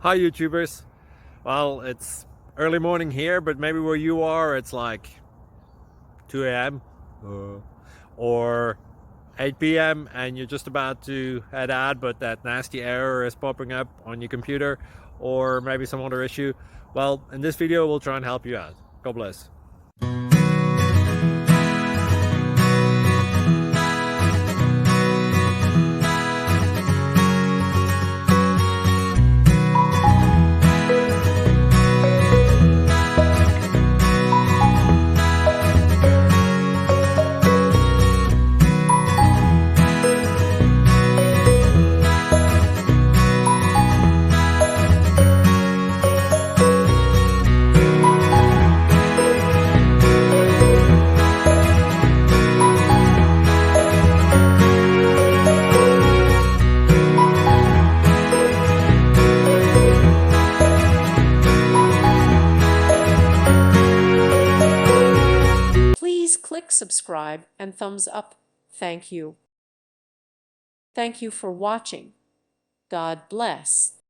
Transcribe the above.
Hi YouTubers. Well, it's early morning here, but maybe where you are it's like 2 a.m. or 8 p.m. and you're just about to head out, but that nasty error is popping up on your computer, or maybe some other issue. Well, in this video we'll try and help you out. God bless. Please click subscribe and thumbs up. Thank you. Thank you for watching. God bless.